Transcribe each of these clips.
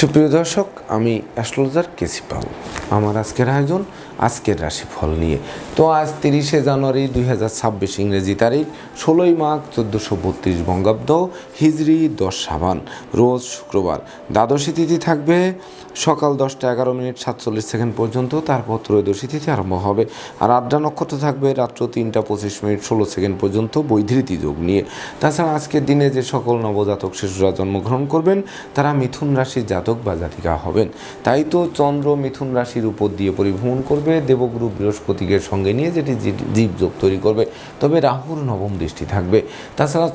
সুপ্রিয় দর্শক, আমি অ্যাস্ট্রোলজার কেসি পাল। আমার আজকের আয়োজন আজকের রাশিফল নিয়ে। তো আজ 30শে জানুয়ারি 2026 ইংরেজি তারিখ, 16ই মাঘ 1432 বঙ্গাব্দ, হিজরি 10 শাবান, রোজ শুক্রবার। দ্বাদশী তিথি থাকবে সকাল 10টা 11 মিনিট 47 সেকেন্ড পর্যন্ত, তারপর ত্রয়োদশী তিথি আরম্ভ হবে। আর আদ্রা নক্ষত্র থাকবে রাত্র 3টা 25 মিনিট 16 সেকেন্ড পর্যন্ত বৈধৃতি যোগ নিয়ে। তাছাড়া আজকের দিনে যে সকল নবজাতক শিশুরা জন্মগ্রহণ করবেন তারা মিথুন রাশির জাতক বা জাতিকা হবেন। তাই তো চন্দ্র মিথুন রাশির উপর দিয়ে পরিভ্রমণ করবে দেবগুরু বৃহস্পতিকে সঙ্গে নিয়ে, যেটি জীবযোগ তৈরি করবে। তবে রাহুর নবম দৃষ্টি থাকবে। তাছাড়া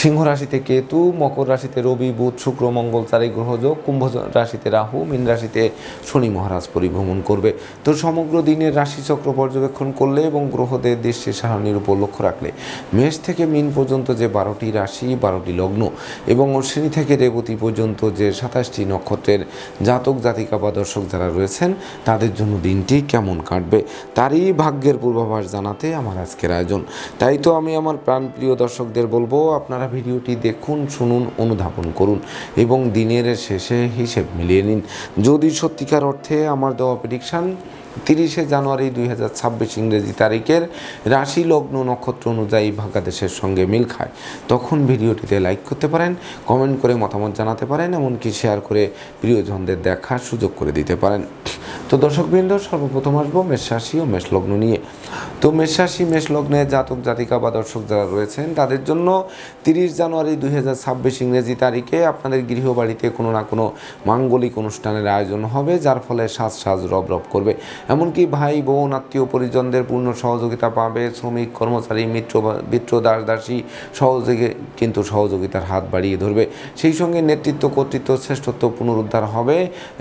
সিংহ রাশিতে কেতু, মকর রাশিতে রবি, বুধ, শুক্র, মঙ্গল চারি গ্রহযোগ, কুম্ভ রাশিতে রাহু, মীন রাশিতে শনি মহারাজ পরিভ্রমণ করবে। তো সমগ্র দিনের রাশিচক্র পর্যবেক্ষণ করলে এবং গ্রহদের দৃষ্টি সারণীর উপর লক্ষ্য রাখলে মেষ থেকে মীন পর্যন্ত যে 12টি রাশি, 12টি লগ্ন এবং অশ্বিনী থেকে রেবতী পর্যন্ত যে 27টি নক্ষত্রের জাতক জাতিকা বা দর্শক যারা রয়েছেন তাদের জন্য দিনটি কেমন কাটবে তারই ভাগ্যের পূর্বাভাস জানাতে আমার আজকের আয়োজন। তাই তো আমি আমার প্রাণপ্রিয় দর্শকদের বলবো, আপনারা ভিডিওটি দেখুন, শুনুন, অনুধাবন করুন এবং দিনের শেষে হিসেব মিলিয়ে নিন। যদি সত্যিকার অর্থে আমার দেওয়া প্রেডিকশান 30শে জানুয়ারি 2026 ইংরেজি তারিখের রাশি লগ্ন নক্ষত্র অনুযায়ী ভাগ্যাদেশের সঙ্গে মিল খায়, তখন ভিডিওটিতে লাইক করতে পারেন, কমেন্ট করে মতামত জানাতে পারেন, এমনকি শেয়ার করে প্রিয়জনদের দেখার সুযোগ করে দিতে পারেন। তো দর্শকবৃন্দ, সর্বপ্রথম আসবো মেষ রাশি ও মেষ লগ্ন নিয়ে। তো মেষ রাশি মেষ লগ্নে জাতক জাতিকা বা দর্শক যারা রয়েছেন তাদের জন্য 30 জানুয়ারি 2026 ইংরেজি তারিখে আপনাদের গৃহবাড়িতে কোনো না কোনো মাঙ্গলিক অনুষ্ঠানের আয়োজন হবে, যার ফলে সাজ রব করবে। এমনকি ভাই বোন আত্মীয় পরিজনদের পূর্ণ সহযোগিতা পাবে। শ্রমিক কর্মচারী মিত্র দাস দাসী সহযোগে কিন্তু সহযোগিতার হাত বাড়িয়ে ধরবে। সেই সঙ্গে নেতৃত্ব কর্তৃত্ব শ্রেষ্ঠত্ব পুনরুদ্ধার হবে।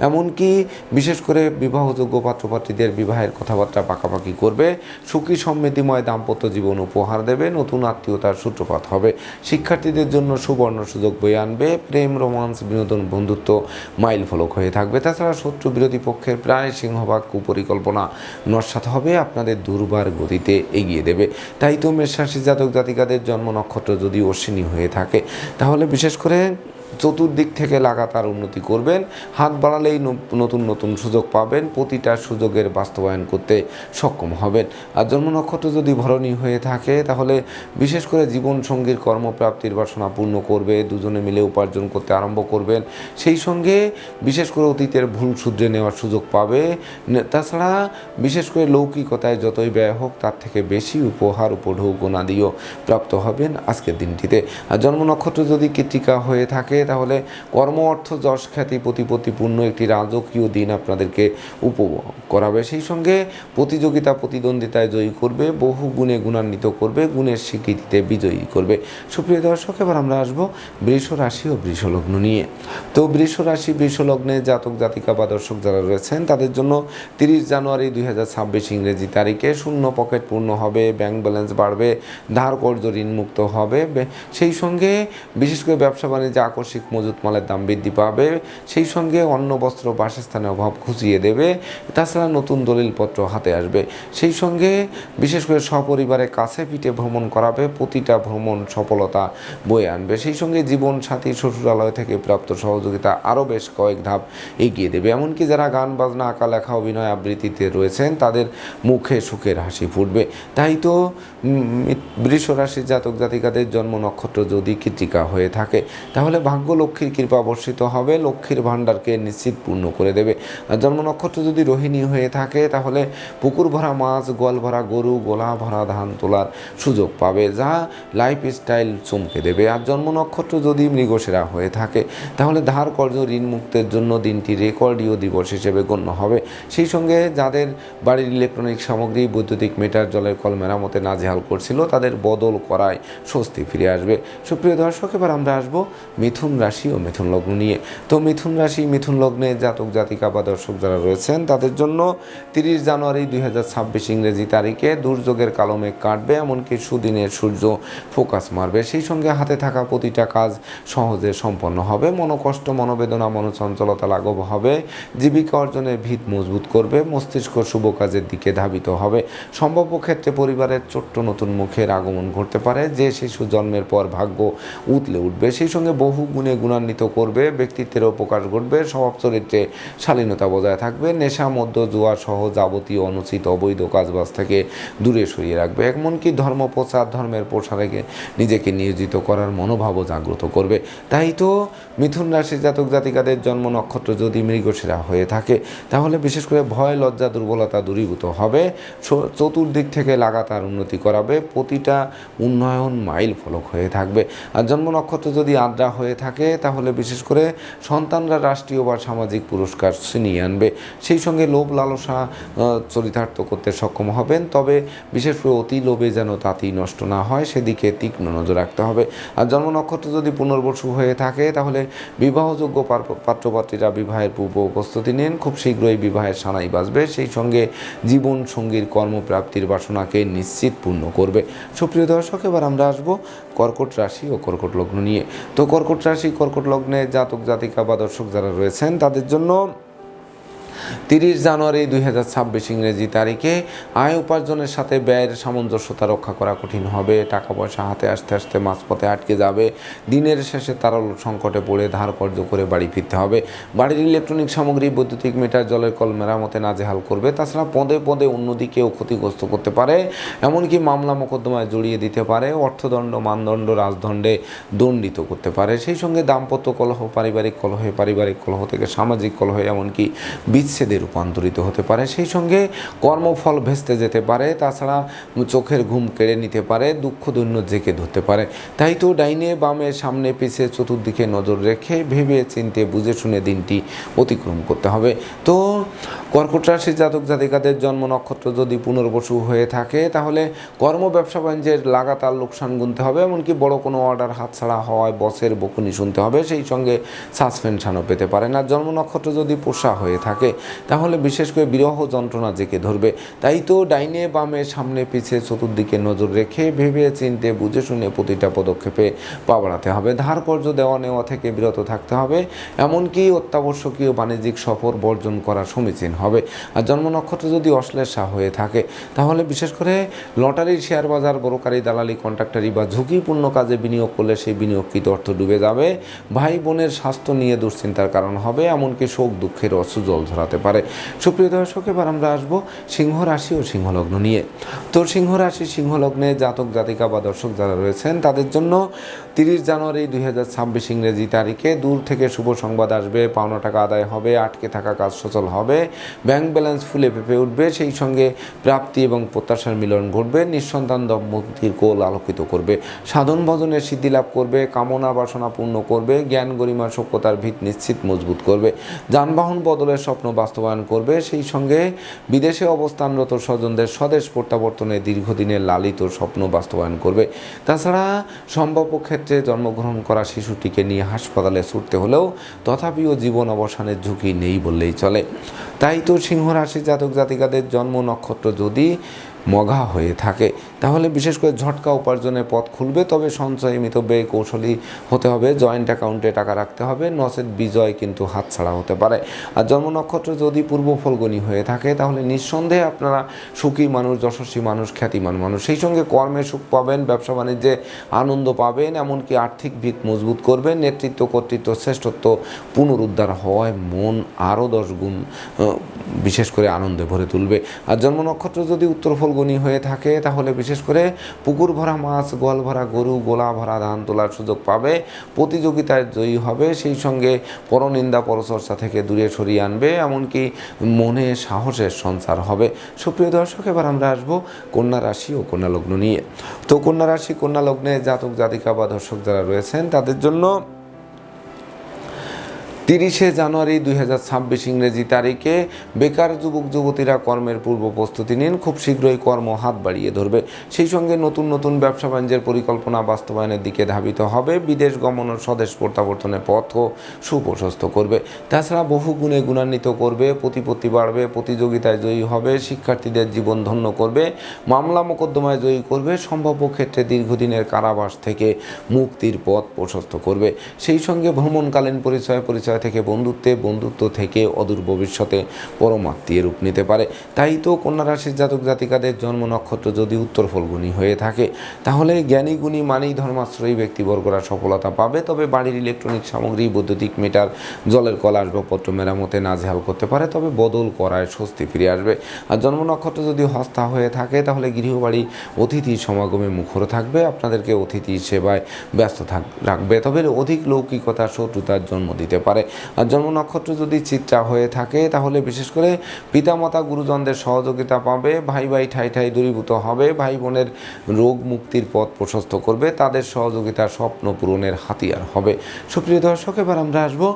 এমনকি বিশেষ করে বিবাহযোগ্য পাত্রপাত্রীদের বিবাহের কথাবার্তা পাকাপাকি করবে। সুখী সমৃদ্ধিময় দাম্পত্য জীবন উপহার দেবে। নতুন আত্মীয়তার সূত্রপাত হবে। শিক্ষার্থীদের জন্য সুবর্ণ সুযোগ বয়ে আনবে। প্রেম, রোমান্স, বিনোদন, বন্ধুত্ব মাইল ফলক হয়ে থাকবে। তাছাড়া শত্রু বিরোধী পক্ষের প্রায় সিংহভাগ কুপরিকল্পনা নস্যাৎ হবে, আপনাদের দুর্বার গতিতে এগিয়ে দেবে। তাই তো মেষ রাশি জাতক জাতিকাদের জন্ম নক্ষত্র যদি অশ্বিনী হয়ে থাকে তাহলে বিশেষ করে চতুর্দিক থেকে লাগাতার উন্নতি করবেন। হাত বাড়ালেই নতুন নতুন সুযোগ পাবেন। প্রতিটা সুযোগের বাস্তবায়ন করতে সক্ষম হবেন। আর জন্ম নক্ষত্র যদি ভরণী হয়ে থাকে তাহলে বিশেষ করে জীবনসঙ্গীর কর্মপ্রাপ্তির বাসনা পূর্ণ করবে। দুজনে মিলে উপার্জন করতে আরম্ভ করবেন। সেই সঙ্গে বিশেষ করে অতীতের ভুল শুধরে নেওয়ার সুযোগ পাবে। তাছাড়া বিশেষ করে লৌকিকতায় যতই ব্যয় হোক তার থেকে বেশি উপহার উপঢৌকনাদিও প্রাপ্ত হবেন আজকের দিনটিতে। আর জন্ম নক্ষত্র যদি কৃত্তিকা হয়ে থাকে তাহলে কর্ম, অর্থ, যশ, খ্যাতি, প্রতিপত্তিপূর্ণ একটি রাজকীয় দিন আপনাদেরকে উপভোগ করাবে। সেই সঙ্গে প্রতিযোগিতা প্রতিদ্বন্দ্বিতায় জয়ী করবে, বহু গুণে গুণান্বিত করবে, গুণের স্বীকৃতিতে বিজয়ী করবে। সুপ্রিয় দর্শক, এবার আমরা আসবো বৃষ রাশি ও বৃষ লগ্ন নিয়ে। তো বৃষ রাশি বৃষ লগ্নে জাতক জাতিকা বা দর্শক যারা রয়েছেন তাদের জন্য 30 জানুয়ারি 2026 ইংরেজি তারিখে শূন্য পকেট পূর্ণ হবে, ব্যাংক ব্যালেন্স বাড়বে, ধার কর্জ ঋণমুক্ত হবে। সেই সঙ্গে বিশেষ করে ব্যবসা বাণিজ্যে আকস্মিক মজুত মালের দাম বৃদ্ধি পাবে। সেই সঙ্গে অন্ন বস্ত্র বাসস্থানের অভাব ঘুচিয়ে দেবে। তাছাড়া নতুন দলিলপত্র হাতে আসবে। সেই সঙ্গে বিশেষ করে সপরিবারে কাছে পিঠে ভ্রমণ করাবে। প্রতিটা ভ্রমণ সফলতা বয়ে আনবে। সেই সঙ্গে জীবন সাথী শ্বশুরালয় থেকে প্রাপ্ত সহযোগিতা আরও বেশ কয়েক ধাপ এগিয়ে দেবে। এমনকি যারা গান বাজনা, আঁকা লেখা, অভিনয় আবৃত্তিতে রয়েছেন তাদের মুখে সুখের হাসি ফুটবে। তাই তো বৃষ রাশির জাতক জাতিকাদের জন্ম নক্ষত্র যদি কৃত্তিকা হয়ে থাকে তাহলে ভাগ্য লক্ষ্মীর কৃপা বর্ষিত হবে, লক্ষ্মীর ভাণ্ডারকে নিশ্চিত পূর্ণ করে দেবে। আর জন্ম নক্ষত্র যদি রোহিণী হয়ে থাকে তাহলে পুকুর ভরা মাছ, গোয়াল ভরা গরু, গোলা ভরা ধান তোলার সুযোগ পাবে, যা লাইফ স্টাইল চমকে দেবে। আর জন্ম নক্ষত্র যদি মৃগশিরা হয়ে থাকে তাহলে ধার কর্জ ঋণ মুক্তের জন্য দিনটি রেকর্ডীয় দিবস হিসেবে গণ্য হবে। সেই সঙ্গে যাদের বাড়ির ইলেকট্রনিক সামগ্রী, বৈদ্যুতিক মিটার, জলের কল মেরামতে নাজেহাল করছিল তাদের বদল করায় স্বস্তি ফিরে আসবে। সুপ্রিয় দর্শক, এবার আমরা আসবো মিথুন রাশি ও মিথুন লগ্ন নিয়ে। তো মিথুন রাশি মিথুন লগ্নে জাতক জাতিকা বা দর্শক যারা রয়েছেন তাদের জন্য জন্য 30 জানুয়ারি 2026 ইংরেজি তারিখে দুর্যোগের কালো মেঘ কাটবে, এমনকি সুদিনের সূর্য ফোকাস মারবে। সেই সঙ্গে হাতে থাকা প্রতিটা কাজ সহজে সম্পন্ন হবে, মনোকষ্ট, মনোবেদনা, মনোচঞ্চলতা লাঘব হবে, জীবিকা অর্জনের ভিত মজবুত করবে, মস্তিষ্ক শুভ কাজের দিকে ধাবিত হবে। সম্ভাব্য ক্ষেত্রে পরিবারের ছোট্ট নতুন মুখের আগমন ঘটতে পারে, যে শিশু জন্মের পর ভাগ্য উতলে উঠবে। সেই সঙ্গে বহু গুণে গুণান্বিত করবে, ব্যক্তিত্বেরও প্রকাশ ঘটবে, স্বভাব চরিত্রে শালীনতা বজায় থাকবে, নেশা, মদ্য, জুয়া সহ যাবতীয় অনুচিত অবৈধ কাজবাজ থেকে দূরে সরিয়ে রাখবে। এমনকি ধর্ম প্রচার, ধর্মের প্রসারে নিজেকে নিয়োজিত করার মনোভাবও জাগ্রত করবে। তাই তো মিথুন রাশির জাতক জাতিকাদের জন্ম নক্ষত্র যদি মৃগশিরা হয়ে থাকে, তাহলে বিশেষ করে ভয়, লজ্জা, দুর্বলতা দূরীভূত হবে, চতুর্দিক থেকে লাগাতার উন্নতি করাবে, প্রতিটা উন্নয়ন মাইল ফলক হয়ে থাকবে। আর জন্ম নক্ষত্র যদি আদ্রা হয়ে থাকে, তাহলে বিশেষ করে সন্তানরা রাষ্ট্রীয় বা সামাজিক পুরস্কার ছিনিয়ে আনবে। সেই সঙ্গে লোভ লালসা চরিতার্থ করতে সক্ষম হবেন, তবে বিশেষ করে অতি লোভে যেন তাতেই নষ্ট না হয় সেদিকে তীক্ষ্ণ নজর রাখতে হবে। আর জন্ম নক্ষত্র যদি পুনর্বসু হয়ে থাকে, তাহলে বিবাহযোগ্য পাত্রপাত্রীরা বিবাহের পূর্ব প্রস্তুতি নিন, খুব শীঘ্রই বিবাহের সানাই বাজবে। সেই সঙ্গে জীবন সঙ্গীর কর্মপ্রাপ্তির বাসনাকে নিশ্চিত পূর্ণ করবে। সুপ্রিয় দর্শক, এবার আমরা আসবো কর্কট রাশি ও কর্কট লগ্ন নিয়ে। তো কর্কট রাশি, কর্কট লগ্নে জাতক জাতিকা বা দর্শক যারা রয়েছেন, তাদের জন্য 30 জানুয়ারি 2026 ইংরেজি তারিখে আয় উপার্জনের সাথে ব্যয়ের সামঞ্জস্যতা রক্ষা করা কঠিন হবে। টাকা পয়সা হাতে আসতে আসতে মাঝপথে আটকে যাবে। দিনের শেষে তারল সংকটে পড়ে ধার কর্জ করে বাড়ি ফিরতে হবে। বাড়ির ইলেকট্রনিক সামগ্রী, বৈদ্যুতিক মিটার, জলের কল মেরামতে নাজেহাল করবে। তাছাড়া পদে পদে অন্যদিকেও ক্ষতিগ্রস্ত করতে পারে, এমনকি মামলা মোকদ্দমায় জড়িয়ে দিতে পারে, অর্থদণ্ড, মানদণ্ড, রাজদণ্ডে দণ্ডিত করতে পারে। সেই সঙ্গে দাম্পত্য কলহ, পারিবারিক কলহ থেকে সামাজিক কলহ, এমনকি বিচ্ছেদে রূপান্তরিত হতে পারে। সেই সঙ্গে কর্মফল ভেস্তে যেতে পারে। তাছাড়া চোখের ঘুম কেড়ে নিতে পারে, দুঃখ দৈন্য জেঁকে ধরতে পারে। তাই তো ডাইনে বামে সামনে পিছে চতুর্দিকে নজর রেখে ভেবে চিন্তে বুঝে শুনে দিনটি অতিক্রম করতে হবে। তো কর্কট রাশির জাতক জাতিকাদের জন্ম নক্ষত্র যদি পুনর্বসু হয়ে থাকে, তাহলে কর্ম, ব্যবসা বাণিজ্যের লাগাতার লোকসান গুনতে হবে, এমনকি বড় কোনো অর্ডার হাতছাড়া হওয়ায় বসের বকুনি শুনতে হবে। সেই সঙ্গে সাসপেনশনও পেতে পারেন। আর জন্ম নক্ষত্র যদি পোষা হয়ে থাকে, তাহলে বিশেষ করে বিরহ যন্ত্রণা জেঁকে ধরবে। তাই তো ডাইনে বামে সামনে পিছে চতুর্দিকে নজর রেখে ভেবে চিন্তে বুঝে শুনে প্রতিটা পদক্ষেপে পা বাড়াতে হবে। ধার কর্জ দেওয়া নেওয়া থেকে বিরত থাকতে হবে, এমনকি অত্যাবশ্যকীয় বাণিজ্যিক সফর বর্জন করা সমীচীন হবে। আর জন্ম নক্ষত্র যদি অশ্লেষা হয়ে থাকে, তাহলে বিশেষ করে লটারি, শেয়ার বাজার, ব্রোকারি, দালালি, কন্ট্রাক্টারি বা ঝুঁকিপূর্ণ কাজে বিনিয়োগ করলে সেই বিনিয়োগকৃত অর্থ ডুবে যাবে। ভাই বোনের স্বাস্থ্য নিয়ে দুশ্চিন্তার কারণ হবে, এমনকি শোক দুঃখের অশ্রু জল ঝরাতে পারে। সুপ্রিয় দর্শক, এবার আমরা আসবো সিংহ রাশি ও সিংহ লগ্ন নিয়ে। তো সিংহ রাশি, সিংহ লগ্নে জাতক জাতিকা বা দর্শক যারা রয়েছেন, তাদের জন্য 30 জানুয়ারি 2026 ইংরেজি তারিখে দূর থেকে শুভ সংবাদ আসবে। পাওনা টাকা আদায় হবে, আটকে থাকা কাজ সচল হবে, ব্যাংক ব্যালেন্স ফুলে ফেঁপে উঠবে। সেই সঙ্গে প্রাপ্তি এবং প্রত্যাশার মিলন ঘটবে। নিঃসন্তান দম্পতির কোল আলোকিত করবে, সাধন ভজনের সিদ্ধি লাভ করবে, কামনা বাসনা পূর্ণ করবে, জ্ঞান গরিমা সভ্যতার ভিত নিশ্চিত মজবুত করবে, যানবাহন বদলের স্বপ্ন বাস্তবায়ন করবে। সেই সঙ্গে বিদেশে অবস্থানরত স্বজনদের স্বদেশ প্রত্যাবর্তনে দীর্ঘদিনের লালিত স্বপ্ন বাস্তবায়ন করবে। তাছাড়া সম্ভাব্য ক্ষেত্রে জন্মগ্রহণ করা শিশুটিকে নিয়ে হাসপাতালে ছুটতে হলেও তথাপিও জীবন অবসানের ঝুঁকি নেই বললেই চলে। তাই তো সিংহ রাশি জাতক জাতিকাদের জন্ম নক্ষত্র যদি মঘা হয়ে থাকে, তাহলে বিশেষ করে ঝটকা উপার্জনের পথ খুলবে। তবে সঞ্চয় মিতব্যয় কৌশলী হতে হবে, জয়েন্ট অ্যাকাউন্টে টাকা রাখতে হবে, নচেত বিজয় কিন্তু হাতছাড়া হতে পারে। আর জন্ম নক্ষত্র যদি পূর্ব ফলগুনি হয়ে থাকে, তাহলে নিঃসন্দেহে আপনারা সুখী মানুষ, যশস্বী মানুষ, খ্যাতিমান মানুষ। সেই সঙ্গে কর্মে সুখ পাবেন, ব্যবসা বাণিজ্যে আনন্দ পাবেন, এমনকি আর্থিক ভিত মজবুত করবেন। নেতৃত্ব, কর্তৃত্ব, শ্রেষ্ঠত্ব পুনরুদ্ধার হওয়ায় মন আরও 10 গুণ বিশেষ করে আনন্দে ভরে তুলবে। আর জন্ম নক্ষত্র যদি উত্তর ফলগুনি হয়ে থাকে, তাহলে বিশেষ করে পুকুর ভরা মাছ, গোয়াল ভরা গরু, গোলা ভরা ধান তোলার সুযোগ পাবে, প্রতিযোগিতায় জয়ী হবে। সেই সঙ্গে পরনিন্দা পরচর্চা থেকে দূরে সরিয়ে আনবে, এমনকি মনে সাহসের সঞ্চার হবে। সুপ্রিয় দর্শক, এবার আমরা আসবো কন্যা রাশি ও কন্যা লগ্ন নিয়ে। তো কন্যা রাশি, কন্যা লগ্নে জাতক জাতিকা বা দর্শক যারা রয়েছেন, তাদের জন্য 30শে জানুয়ারি 2026 ইংরেজি তারিখে বেকার যুবক যুবতীরা কর্মের পূর্ব প্রস্তুতি নিন, খুব শীঘ্রই কর্ম হাত বাড়িয়ে ধরবে। সেই সঙ্গে নতুন নতুন ব্যবসা বাণিজ্যের পরিকল্পনা বাস্তবায়নের দিকে ধাবিত হবে। বিদেশ গমন ও স্বদেশ প্রত্যাবর্তনের পথও সুপ্রশস্ত করবে। তাছাড়া বহু গুণে গুণান্বিত করবে, প্রতিপত্তি বাড়বে, প্রতিযোগিতায় জয়ী হবে, শিক্ষার্থীদের জীবন ধন্য করবে, মামলা মোকদ্দমায় জয়ী করবে, সম্ভাব্য ক্ষেত্রে দীর্ঘদিনের কারাবাস থেকে মুক্তির পথ প্রশস্ত করবে। সেই সঙ্গে ভ্রমণকালীন পরিচয় থেকে বন্ধুত্ব থেকে অদূর ভবিষ্যতে পরমাত্মীয় রূপ নিতে পারে। তাই তো কন্যা রাশির জাতক জাতিকাদের জন্ম নক্ষত্র যদি উত্তর ফল্গুনী হয়ে থাকে, তাহলে জ্ঞানী গুণী মানেই ধর্মাশ্রয়ী ব্যক্তিবর্গরা সফলতা পাবে। তবে বাড়ির ইলেকট্রনিক সামগ্রী, বৈদ্যুতিক মিটার, জলের কল, আসবাবপত্র মেরামতে নাজেহাল করতে পারে, তবে বদল করায় স্বস্তি ফিরে আসবে। আর জন্ম নক্ষত্র যদি হস্তা হয়ে থাকে, তাহলে গৃহবাড়ি অতিথি সমাগমে মুখর থাকবে, আপনাদেরকে অতিথি সেবায় ব্যস্ত রাখবে, তবে অধিক লৌকিকতা শত্রুতার জন্ম দিতে পারে। আর জন্ম নক্ষত্র যদি চিত্রা হয়ে থাকে, তাহলে বিশেষ করে পিতামাতা গুরুজনদের সহযোগিতা পাবে, ভাই ঠাই দূরীভূত হবে, ভাই বোনের রোগ মুক্তির পথ প্রশস্ত করবে, তাদের সহযোগিতা স্বপ্ন পূরণের হাতিয়ার হবে। সুপ্রিয় দর্শক, এবার আমরা আসবো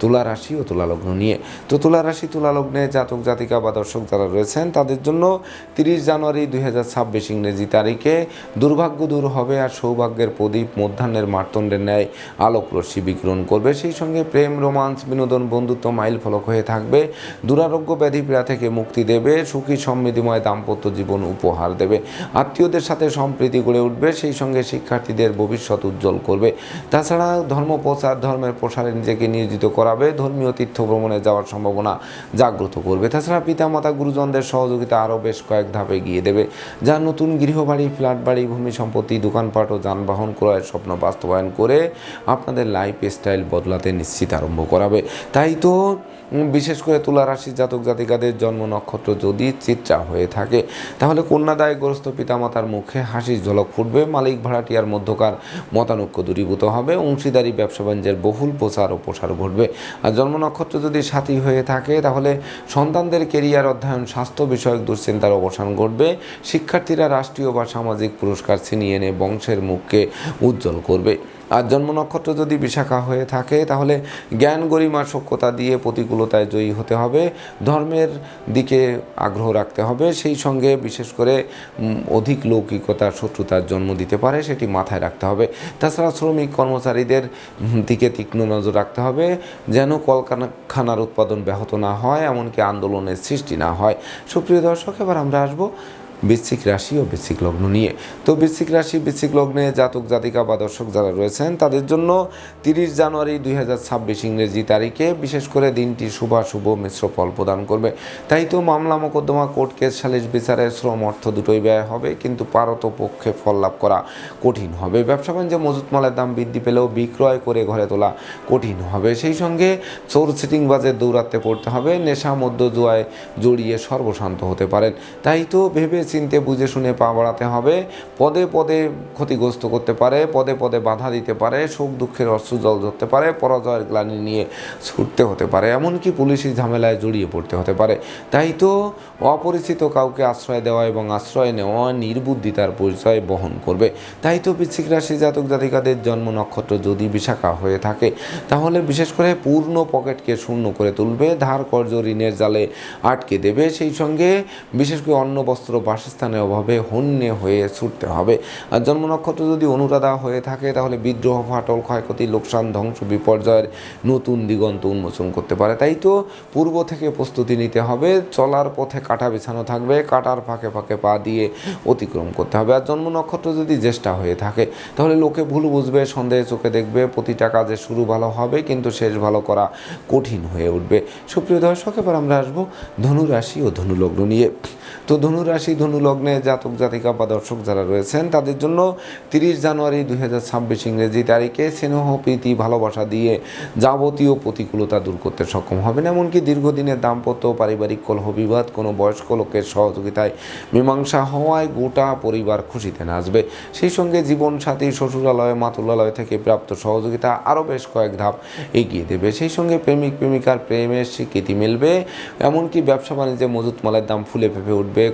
তুলা রাশি ও তুলা লগ্ন নিয়ে। তো তুলা রাশি তুলা লগ্নে জাতক জাতিকা বা দর্শক যারা রয়েছেন, তাদের জন্য 30 জানুয়ারি 2026 ইংরেজি তারিখে দুর্ভাগ্য দূর হবে, আর সৌভাগ্যের প্রদীপ মধ্যাহ্নের মার্তণ্ডের ন্যায় আলোক রশ্মি বিকিরণ করবে। সেই সঙ্গে প্রেম, রোমান্স, বিনোদন, বন্ধুত্ব মাইল ফলক হয়ে থাকবে, দুরারোগ্য ব্যাধি পীড়া থেকে মুক্তি দেবে, সুখী সমৃদ্ধিময় দাম্পত্য জীবন উপহার দেবে, আত্মীয়দের সাথে সম্প্রীতি গড়ে উঠবে। সেই সঙ্গে শিক্ষার্থীদের ভবিষ্যৎ উজ্জ্বল করবে। তাছাড়া ধর্মের প্রসারে নিজেকে নিয়োজিত করাবে, ধর্মীয় তীর্থ ভ্রমণে যাওয়ার সম্ভাবনা জাগ্রত করবে। তাছাড়া পিতামাতা গুরুজনদের সহযোগিতা আরও বেশ কয়েক ধাপে এগিয়ে দেবে, যা নতুন গৃহবাড়ি, ফ্ল্যাট বাড়ি, ভূমি সম্পত্তি, দোকানপাট ও যানবাহন ক্রয়ের স্বপ্ন বাস্তবায়ন করে আপনাদের লাইফ স্টাইল বদলাতে নিশ্চিত আরম্ভ করাবে। তাই তো বিশেষ করে তুলা রাশির জাতক জাতিকাদের জন্ম নক্ষত্র যদি চিত্রা হয়ে থাকে, তাহলে কন্যাদায়গ্রস্ত পিতামাতার মুখে হাসির ঝলক ফুটবে, মালিক ভাড়াটিয়ার মধ্যকার মতানৈক্য দূরীভূত হবে, অংশীদারি ব্যবসা বাণিজ্যের বহুল প্রচার ও প্রসার ঘটবে। আর জন্ম নক্ষত্র যদি সাথী হয়ে থাকে, তাহলে সন্তানদের কেরিয়ার, অধ্যয়ন, স্বাস্থ্য বিষয়ক দুশ্চিন্তার অবসান ঘটবে, শিক্ষার্থীরা রাষ্ট্রীয় বা সামাজিক পুরস্কার ছিনিয়ে এনে বংশের মুখকে উজ্জ্বল করবে। আর জন্ম নক্ষত্র যদি বিশাখা হয়ে থাকে, তাহলে জ্ঞান, গরিমা, সখ্যতা দিয়ে প্রতিকূলতায় জয়ী হতে হবে, ধর্মের দিকে আগ্রহ রাখতে হবে। সেই সঙ্গে বিশেষ করে অধিক লৌকিকতার শত্রুতার জন্ম দিতে পারে, সেটি মাথায় রাখতে হবে। তাছাড়া শ্রমিক কর্মচারীদের দিকে তীক্ষ্ণ নজর রাখতে হবে, যেন কলকারখানার উৎপাদন ব্যাহত না হয়, এমনকি আন্দোলনের সৃষ্টি না হয়। সুপ্রিয় দর্শক, এবার আমরা আসবো বৃশ্চিক রাশি ও বৃশ্চিক লগ্ন নিয়ে। তো বৃশ্চিক রাশি বৃশ্চিক লগ্নে জাতক জাতিকা বা দর্শক যারা রয়েছেন, তাদের জন্য 30 জানুয়ারি 2026 ইংরেজি তারিখে বিশেষ করে দিনটি শুভ মিশ্র ফল প্রদান করবে। তাই তো মামলা মোকদ্দমা, কোর্ট কেস, সালিশ বিচারে শ্রম অর্থ দুটোই ব্যয় হবে, কিন্তু পারত পক্ষে ফল লাভ করা কঠিন হবে। ব্যবসা বাণিজ্যে মজুত মালের দাম বৃদ্ধি পেলেও বিক্রয় করে ঘরে তোলা কঠিন হবে। সেই সঙ্গে চোর সিটিংবাজের দৌরাত্মে পড়তে হবে, নেশা মধ্য জুয়ায় জড়িয়ে সর্বশান্ত হতে পারেন। তাই তো ভেবে চিনতে বুঝে শুনে পা বাড়াতে হবে, পদে পদে ক্ষতিগ্রস্ত করতে পারে, পদে পদে বাধা দিতে পারে, শোক দুঃখের অশ্রু জল ধরতে পারে, পরাজয়ের গ্লানি নিয়ে ছুটতে হতে পারে, এমনকি পুলিশি ঝামেলায় জড়িয়ে পড়তে হতে পারে। তাই তো অপরিচিত কাউকে আশ্রয় দেওয়া এবং আশ্রয় নেওয়া নির্বুদ্ধিতার পরিচয় বহন করবে। তাই তো বৃশ্চিক রাশি জাতক জাতিকাদের জন্ম নক্ষত্র যদি বিশাখা হয়ে থাকে, তাহলে বিশেষ করে পূর্ণ পকেটকে শূন্য করে তুলবে, ধার কর্জ ঋণের জালে আটকে দেবে। সেই সঙ্গে বিশেষ করে অন্ন বস্ত্র বাসস্থানের অভাবে হন্যে হয়ে ছুটতে হবে। আর জন্ম নক্ষত্র যদি অনুরাধা হয়ে থাকে, তাহলে বিদ্রোহ, ফাটল, ক্ষয়ক্ষতি, লোকসান, ধ্বংস, বিপর্যয়ের নতুন দিগন্ত উন্মোচন করতে পারে। তাই তো পূর্ব থেকে প্রস্তুতি নিতে হবে, চলার পথে কাঁটা বিছানো থাকবে, কাঁটার ফাঁকে ফাঁকে পা দিয়ে অতিক্রম করতে হবে। আর জন্ম নক্ষত্র যদি জ্যেষ্ঠা হয়ে থাকে, তাহলে লোকে ভুল বুঝবে, সন্দেহে চোখে দেখবে, প্রতিটা কাজে শুরু ভালো হবে কিন্তু শেষ ভালো করা কঠিন হয়ে উঠবে। সুপ্রিয় দর্শক, এবার আমরা আসবো ধনুরাশি ও ধনুলগ্ন নিয়ে। তো ধনুরাশি ধনুলগ্নে জাতক জাতিকা বা দর্শক যারা রয়েছেন, তাদের জন্য 30 জানুয়ারি 2026 ইংরেজি তারিখে স্নেহ, প্রীতি, ভালোবাসা দিয়ে যাবতীয় প্রতিকূলতা দূর করতে সক্ষম হবেন, এমনকি দীর্ঘদিনের দাম্পত্য, পারিবারিক কলহ বিবাদ কোনো বয়স্ক লোকের সহযোগিতায় মীমাংসা হওয়ায় গোটা পরিবার খুশিতে নাচবে। সেই সঙ্গে জীবনসাথী, শ্বশুরালয়, মাতুলালয় থেকে প্রাপ্ত সহযোগিতা আরও বেশ কয়েক ধাপ এগিয়ে দেবে। সেই সঙ্গে প্রেমিক প্রেমিকার প্রেমের স্বীকৃতি মিলবে, এমনকি ব্যবসা বাণিজ্যে মজুত মালের দাম ফুলে ফেঁপে উঠবে,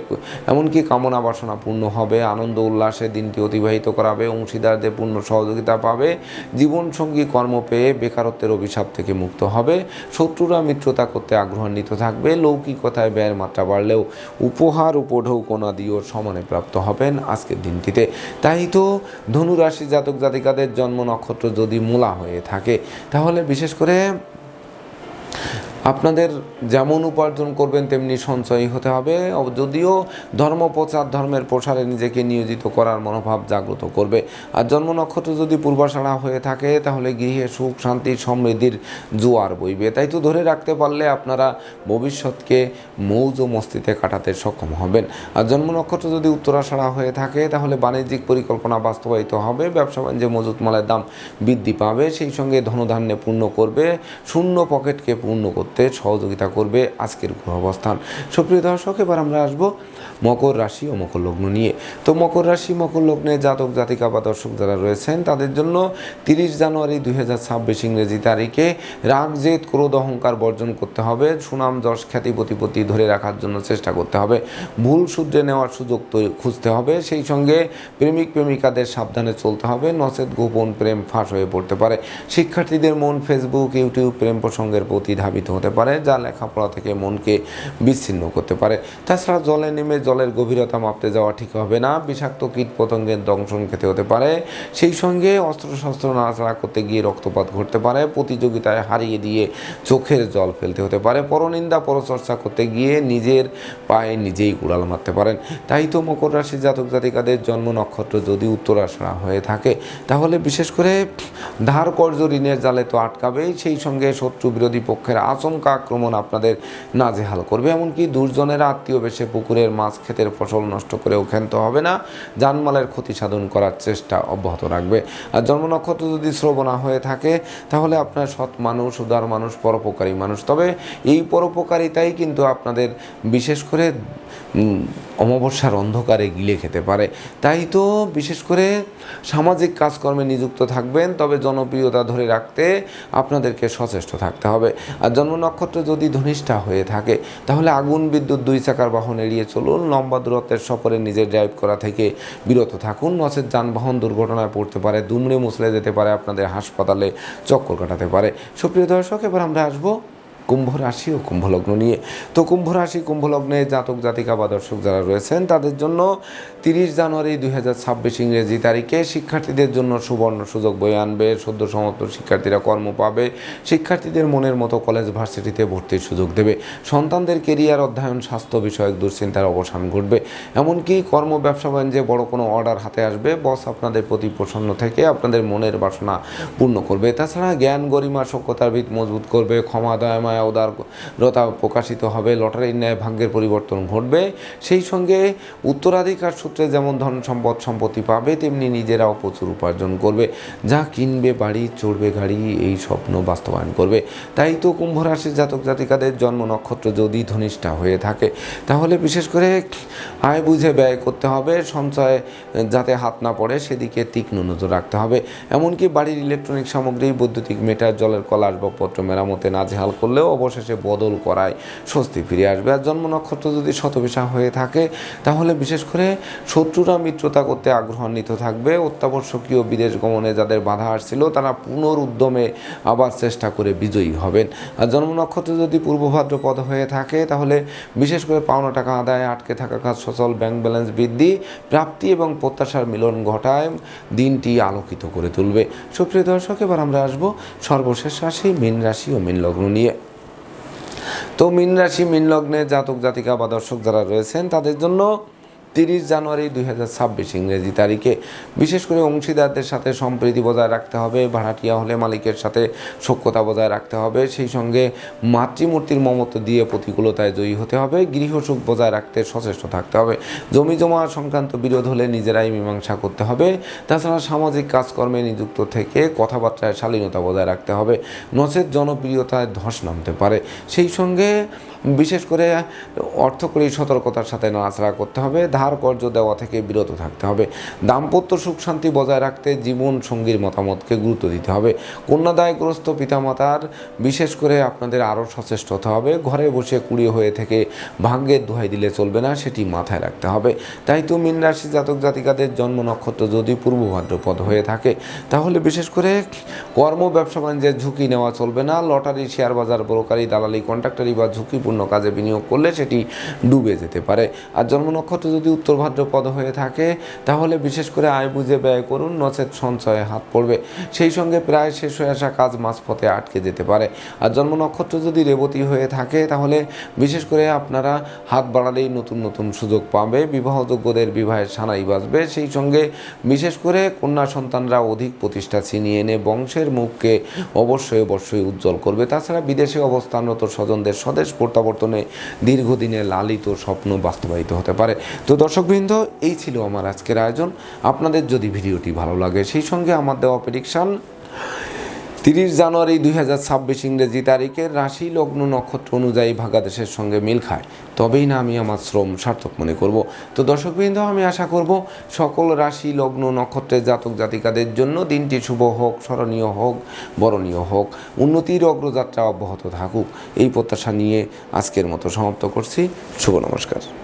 এমন এমনকি কামনা বাসনা পূর্ণ হবে, আনন্দ উল্লাসে দিনটি অতিবাহিত করাবে, অংশীদারদের পূর্ণ সহযোগিতা পাবে, জীবনসঙ্গী কর্ম পেয়ে বেকারত্বের অভিশাপ থেকে মুক্ত হবে, শত্রুরা মিত্রতা করতে আগ্রহান্বিত থাকবে, লৌকিকতায় ব্যয়ের মাত্রা বাড়লেও উপহার উপঢৌকনাদিও সমানে প্রাপ্ত হবেন আজকের দিনটিতে। তাই তো ধনুরাশি জাতক জাতিকাদের জন্ম নক্ষত্র যদি মূলা হয়ে থাকে তাহলে বিশেষ করে আপনাদের যেমন উপার্জন করবেন তেমনি সঞ্চয়ী হতে হবে। যদিও ধর্মপ্রচার ধর্মের প্রসারে নিজেকে নিয়োজিত করার মনোভাব জাগ্রত করবে। আর জন্ম নক্ষত্র যদি পূর্বাষাঢ়া হয়ে থাকে তাহলে গৃহে সুখ শান্তি সমৃদ্ধির জোয়ার বইবে। তাই তো ধরে রাখতে পারলে আপনারা ভবিষ্যৎকে মৌজ ও মস্তিতে কাটাতে সক্ষম হবেন। আর জন্ম নক্ষত্র যদি উত্তরাষাঢ়া হয়ে থাকে তাহলে বাণিজ্যিক পরিকল্পনা বাস্তবায়িত হবে, ব্যবসা বাণিজ্যে মজুত মালের দাম বৃদ্ধি পাবে, সেই সঙ্গে ধনধান্যে পূর্ণ করবে, শূন্য পকেটকে পূর্ণ করতে সহযোগিতা করবে আজকের গ্রহ অবস্থান। সুপ্রিয় দর্শক, এবার আমরা আসবো মকর রাশি ও মকর লগ্ন নিয়ে। তো মকর রাশি মকর লগ্নে জাতক জাতিকা বা দর্শক যারা রয়েছেন তাদের জন্য 30 জানুয়ারি 2026 ইংরেজি তারিখে রাগ জেদ ক্রোধ অহংকার বর্জন করতে হবে, সুনাম যশ খ্যাতি প্রতিপত্তি ধরে রাখার জন্য চেষ্টা করতে হবে, ভুল শুধরে নেওয়ার সুযোগ খুঁজতে হবে, সেই সঙ্গে প্রেমিক প্রেমিকাদের সাবধানে চলতে হবে, নচেত গোপন প্রেম ফাঁস হয়ে পড়তে পারে। শিক্ষার্থীদের মন ফেসবুক ইউটিউব প্রেম প্রসঙ্গের প্রতি ধাবিত হতে পারে, যা লেখাপড়া থেকে মনকে বিচ্ছিন্ন করতে পারে। তাছাড়া জলে নেমে জলের গভীরতা মাপতে যাওয়া ঠিক হবে না, বিষাক্ত কীট পতঙ্গের দংশন খেতে হতে পারে, সেই সঙ্গে অস্ত্রশস্ত্র নাড়াচাড়া করতে গিয়ে রক্তপাত ঘটতে পারে, প্রতিযোগিতায় হারিয়ে দিয়ে চোখের জল ফেলতে হতে পারে, পরনিন্দা পরচর্চা করতে গিয়ে নিজের পায়ে নিজেই কুড়াল মারতে পারেন। তাই তো মকর রাশি জাতক জাতিকাদের জন্ম নক্ষত্র যদি উত্তরাষাঢ়া হয়ে থাকে তাহলে বিশেষ করে ধার কর্জ ঋণের জালে তো আটকাবেই, সেই সঙ্গে শত্রু বিরোধী পক্ষের আচমকা আক্রমণ আপনাদের নাজেহাল করবে। এমনকি দুর্জনেরা আত্মীয় বেশে পুকুরের মাছ ক্ষেতের ফসল নষ্ট করেও ক্ষান্ত হবে না, জানমালের ক্ষতি সাধন করার চেষ্টা অব্যাহত রাখবে। আর জন্ম নক্ষত্র যদি শ্রবণা হয়ে থাকে তাহলে আপনার সৎ মানুষ, উদার মানুষ, পরোপকারী মানুষ। তবে এই পরোপকারিতাই কিন্তু আপনাদের বিশেষ করে অমাবস্যার অন্ধকারে গিলে খেতে পারে। তাই তো বিশেষ করে সামাজিক কাজকর্মে নিযুক্ত থাকবেন, তবে জনপ্রিয়তা ধরে রাখতে আপনাদেরকে সচেষ্ট থাকতে হবে। আর জন্ম নক্ষত্র যদি ধনিষ্ঠা হয়ে থাকে তাহলে আগুন বিদ্যুৎ 2 চাকার বাহন এড়িয়ে চলুন, লম্বা দূরত্বের সফরে নিজে ড্রাইভ করা থেকে বিরত থাকুন, নচেত যানবাহন দুর্ঘটনায় পড়তে পারে, দুমড়ে মুচড়ে যেতে পারে, আপনাদের হাসপাতালে চক্কর কাটাতে পারে। সুপ্রিয় দর্শক, এবার আমরা আসবো কুম্ভ রাশি ও কুম্ভ লগ্ন নিয়ে। তো কুম্ভ রাশি কুম্ভ লগ্নে জাতক জাতিকা বা দর্শক যারা রয়েছেন তাদের জন্য 30 জানুয়ারি 2026 ইংরেজি তারিখে শিক্ষার্থীদের জন্য সুবর্ণ সুযোগ বয়ে আনবে। সদ্য সমাপ্ত শিক্ষার্থীরা কর্ম পাবে, শিক্ষার্থীদের মনের মতো কলেজ ভার্সিটিতে ভর্তির সুযোগ দেবে, সন্তানদের কেরিয়ার অধ্যয়ন স্বাস্থ্য বিষয়ক দুশ্চিন্তার অবসান ঘটবে, এমনকি কর্ম ব্যবসা বাণিজ্যে বড় কোনো অর্ডার হাতে আসবে, বস আপনাদের প্রতি প্রসন্ন থেকে আপনাদের মনের বাসনা পূর্ণ করবে। তাছাড়া জ্ঞান গরিমা সভ্যতার ভিত মজবুত করবে, ক্ষমা দয়া উদারতা প্রকাশিত হবে, লটারির ন্যায় ভাগ্যের পরিবর্তন ঘটবে, সেই সঙ্গে উত্তরাধিকার সূত্রে যেমন ধন সম্পদ সম্পত্তি পাবে তেমনি নিজেরাও প্রচুর উপার্জন করবে, যা কিনবে বাড়ি চড়বে গাড়ি, এই স্বপ্ন বাস্তবায়ন করবে। তাই তো কুম্ভ রাশির জাতক জাতিকাদের জন্ম নক্ষত্র যদি ধনিষ্ঠা হয়ে থাকে তাহলে বিশেষ করে আয় বুঝে ব্যয় করতে হবে, সঞ্চয় যাতে হাত না পড়ে সেদিকে তীক্ষ্ণ নজর রাখতে হবে। এমনকি বাড়ির ইলেকট্রনিক সামগ্রী, বৈদ্যুতিক মিটার, জলের কল আসবাবপত্র মেরামতে নাজেহাল করলেও অবশেষে বদল করায় স্বস্তি ফিরে আসবে। আর জন্ম নক্ষত্র যদি শতবিশা হয়ে থাকে তাহলে বিশেষ করে শত্রুরা মিত্রতা করতে আগ্রহান্বিত থাকবে, অত্যাবশ্যকীয় বিদেশ গমনে যাদের বাধা আসছিল তারা পুনরুদ্যমে আবার চেষ্টা করে বিজয়ী হবেন। আর জন্ম নক্ষত্র যদি পূর্ব ভাদ্রপদ হয়ে থাকে তাহলে বিশেষ করে পাওনা টাকা আদায়, আটকে থাকা কাজ সচল, ব্যাংক ব্যালেন্স বৃদ্ধি, প্রাপ্তি এবং প্রত্যাশার মিলন ঘটায় দিনটি আলোকিত করে তুলবে। সুপ্রিয় দর্শক, এবার আমরা আসবো সর্বশেষ রাশি মীন রাশি ও মীন লগ্ন নিয়ে। তো মীন রাশি মীন লগ্নে জাতক জাতিকা বা দর্শক যারা রয়েছেন তাদের জন্য 30 জানুয়ারি 2026 ইংরেজি তারিখে বিশেষ করে অংশীদারদের সাথে সম্প্রীতি বজায় রাখতে হবে, ভাড়াটিয়া হলে মালিকের সাথে সখ্যতা বজায় রাখতে হবে, সেই সঙ্গে মাতৃমূর্তির মমত্ব দিয়ে প্রতিকূলতায় জয়ী হতে হবে, গৃহসুখ বজায় রাখতে সচেষ্ট থাকতে হবে, জমি জমা সংক্রান্ত বিরোধ হলে নিজেরাই মীমাংসা করতে হবে। তাছাড়া সামাজিক কাজকর্মে নিযুক্ত থেকে কথাবার্তায় শালীনতা বজায় রাখতে হবে, নচেত জনপ্রিয়তায় ধস নামতে পারে। সেই সঙ্গে বিশেষ করে অর্থকরী সতর্কতার সাথে নাড়াচাড়া করতে হবে, ধার কর্জ দেওয়া থেকে বিরত থাকতে হবে। দাম্পত্য সুখ শান্তি বজায় রাখতে জীবন সঙ্গীর মতামতকে গুরুত্ব দিতে হবে। কন্যাদায়গ্রস্ত পিতামাতার বিশেষ করে আপনাদের আরও সচেষ্ট হতে হবে। ঘরে বসে কুড়িয়ে হয়ে থেকে ভাগ্যের দোহাই দিলে চলবে না, সেটি মাথায় রাখতে হবে। তাই তো মীন রাশি জাতক জাতিকাদের জন্ম নক্ষত্র যদি পূর্ব ভাদ্রপদ হয়ে থাকে তাহলে বিশেষ করে কর্ম ব্যবসা বাণিজ্যের ঝুঁকি নেওয়া চলবে না। লটারি, শেয়ার বাজার, ব্রোকারি, দালালি, কন্ট্রাক্টারি বা ঝুঁকিপূর্ণ কাজে বিনিয়োগ করলে সেটি ডুবে যেতে পারে। আর জন্ম নক্ষত্র যদি উত্তর ভাদ্রপদ হয়ে থাকে তাহলে বিশেষ করে আয় বুঝে ব্যয় করুন, নচেত সঞ্চয়ে হাত পড়বে। সেই সঙ্গে প্রায় শেষ হয়ে আসা কাজ মাঝপথে আটকে যেতে পারে। আর জন্ম নক্ষত্র যদি রেবতী হয়ে থাকে তাহলে বিশেষ করে আপনারা হাত বাড়ালেই নতুন নতুন সুযোগ পাবে। বিবাহযোগ্যদের বিবাহের সানাই বাজবে। সেই সঙ্গে বিশেষ করে কন্যা সন্তানরা অধিক প্রতিষ্ঠা ছিনিয়ে এনে বংশের মুখকে অবশ্যই উজ্জ্বল করবে। তাছাড়া বিদেশে অবস্থানরত স্বজনদের স্বদেশ প্রত্যাবর্তনে দীর্ঘদিনের লালিত স্বপ্ন বাস্তবায়িত হতে পারে। তো দর্শকবৃন্দ, এই ছিল আমার আজকের আয়োজন। আপনাদের যদি ভিডিওটি ভালো লাগে সেই সঙ্গে আমার দেওয়া প্রেডিকশন 30 জানুয়ারি 2026 ইংরেজি তারিখের রাশি লগ্ন নক্ষত্র অনুযায়ী ভাগাদেশের সঙ্গে মিল খায়, তবেই না আমি আমার শ্রম সার্থক মনে করব। তো দর্শকবৃন্দ, আমি আশা করব সকল রাশি লগ্ন নক্ষত্রের জাতক জাতিকাদের জন্য দিনটি শুভ হোক, স্মরণীয় হোক, বরণীয় হোক, উন্নতির অগ্রযাত্রা অব্যাহত থাকুক, এই প্রত্যাশা নিয়ে আজকের মতো সমাপ্ত করছি। শুভ নমস্কার।